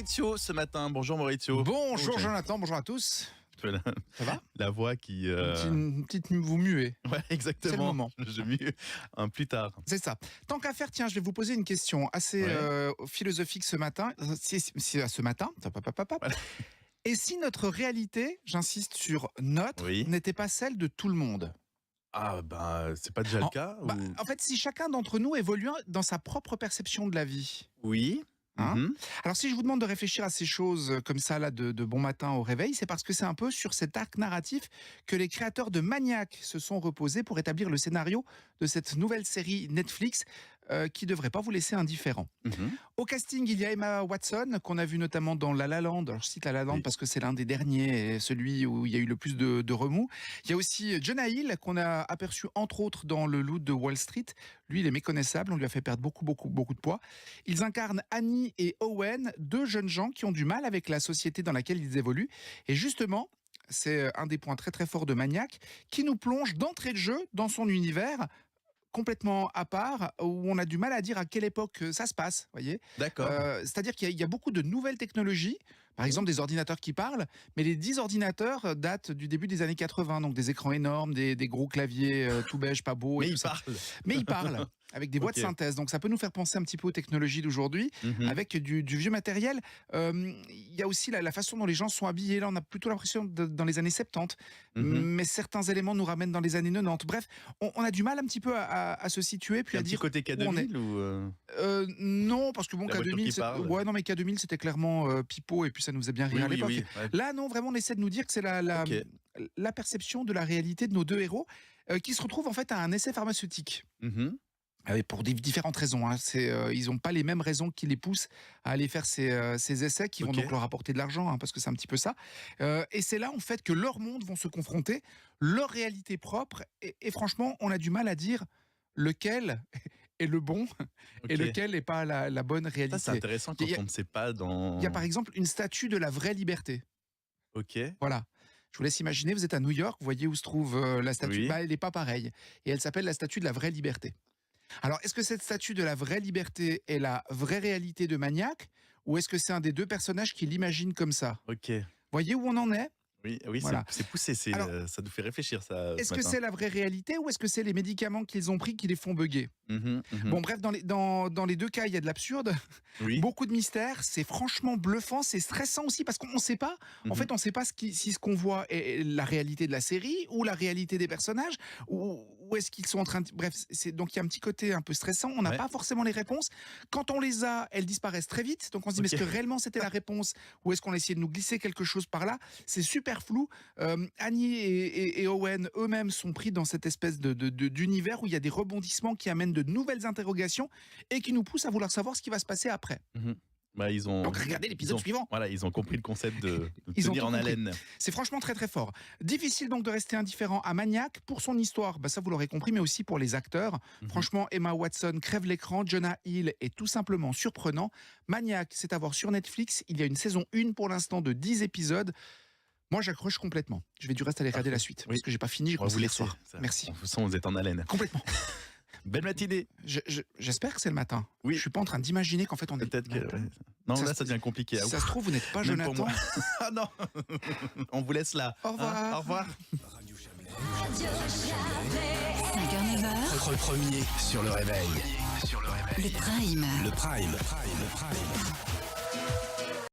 Maurizio ce matin. Bonjour Maurizio. Bonjour Jonathan, bonjour à tous. Ça va? La voix qui... Une petite vous muez. Ouais, exactement. C'est le moment. Je mue plus tard. C'est ça. Tant qu'à faire, tiens, je vais vous poser une question assez philosophique ce matin. Ce matin. Voilà. Et si notre réalité, j'insiste sur notre, n'était pas celle de tout le monde? Ah c'est pas déjà le cas ou... En fait, si chacun d'entre nous évolue dans sa propre perception de la vie. Oui. Alors si je vous demande de réfléchir à ces choses comme ça là de bon matin au réveil, c'est parce que c'est un peu sur cet arc narratif que les créateurs de Maniac se sont reposés pour établir le scénario de cette nouvelle série Netflix qui devrait pas vous laisser indifférent. Au casting, il y a Emma Watson qu'on a vu notamment dans La La Land. Alors je cite La La Land parce que c'est l'un des derniers et celui où il y a eu le plus de remous. Il y a aussi Jonah Hill qu'on a aperçu entre autres dans Le Loup de Wall Street. Lui, il est méconnaissable, on lui a fait perdre beaucoup de poids. Ils incarnent Annie et Owen, deux jeunes gens qui ont du mal avec la société dans laquelle ils évoluent. Et justement, c'est un des points très très forts de Maniac qui nous plonge d'entrée de jeu dans son univers complètement à part, où on a du mal à dire à quelle époque ça se passe, voyez. D'accord. C'est-à-dire qu'il y a beaucoup de nouvelles technologies, par exemple des ordinateurs qui parlent, mais les 10 ordinateurs datent du début des années 80, donc des écrans énormes, des gros claviers tout beige, pas beau. Mais ils parlent. Mais ils parlent, avec des voix de synthèse. Donc ça peut nous faire penser un petit peu aux technologies d'aujourd'hui, avec du vieux matériel. Il y a aussi la façon dont les gens sont habillés. Là, on a plutôt l'impression dans les années 70, mais certains éléments nous ramènent dans les années 90. Bref, on a du mal un petit peu à se situer, puis à dire côté K2000 ou non, parce que bon, K2000, ouais, non, mais K2000 c'était clairement pipeau et puis ça nous faisait bien rire à l'époque. Là, non, vraiment, on essaie de nous dire que c'est la perception de la réalité de nos deux héros qui se retrouvent en fait à un essai pharmaceutique. Pour différentes raisons. Ils n'ont pas les mêmes raisons qui les poussent à aller faire ces essais qui vont donc leur apporter de l'argent, parce que c'est un petit peu ça. Et c'est là en fait que leurs mondes vont se confronter, leur réalité propre. Et franchement, on a du mal à dire lequel est le bon et lequel n'est pas la bonne réalité. Ça, c'est intéressant quand on ne sait pas dans... Il y a par exemple une statue de la vraie liberté. Ok. Voilà. Je vous laisse imaginer, vous êtes à New York, vous voyez où se trouve la statue. Elle n'est pas pareille. Et elle s'appelle la statue de la vraie liberté. Alors, est-ce que cette statue de la vraie liberté est la vraie réalité de Maniac, ou est-ce que c'est un des deux personnages qui l'imagine comme ça? Ok. Voyez où on en est? Oui, voilà. C'est poussé, alors, ça nous fait réfléchir ça. Est-ce que c'est la vraie réalité ou est-ce que c'est les médicaments qu'ils ont pris qui les font bugger? Bon, bref, dans les deux cas, il y a de l'absurde, beaucoup de mystères, c'est franchement bluffant, c'est stressant aussi parce qu'on ne sait pas, en fait, on ne sait pas si ce qu'on voit est la réalité de la série ou la réalité des personnages, ou est-ce qu'ils sont en train de... Bref, donc il y a un petit côté un peu stressant, on n'a pas forcément les réponses. Quand on les a, elles disparaissent très vite, donc on se dit, mais est-ce que réellement c'était la réponse ou est-ce qu'on a essayé de nous glisser quelque chose par là? C'est super flou. Annie et Owen eux-mêmes sont pris dans cette espèce d'univers où il y a des rebondissements qui amènent de nouvelles interrogations et qui nous poussent à vouloir savoir ce qui va se passer après. Donc regardez l'épisode suivant. Voilà, ils ont compris le concept de tenir en haleine. C'est franchement très très fort. Difficile donc de rester indifférent à Maniac pour son histoire, ça vous l'aurez compris, mais aussi pour les acteurs. Franchement, Emma Watson crève l'écran, Jonah Hill est tout simplement surprenant. Maniac, c'est à voir sur Netflix. Il y a une saison 1 pour l'instant de 10 épisodes. Moi, j'accroche complètement. Je vais du reste aller regarder la suite parce que j'ai pas fini. J'ai commencé hier soir. Merci. De toute façon, vous êtes en haleine. Complètement. Belle matinée. J'espère que c'est le matin. Oui. Je suis pas en train d'imaginer qu'en fait on est... Peut-être que... Non, là, ça devient compliqué. Ça se trouve, vous n'êtes pas Jonathan. Ah non. On vous laisse là. Au revoir. Au revoir. 5h, 9h. Votre premier sur le réveil. Le Prime. Le Prime.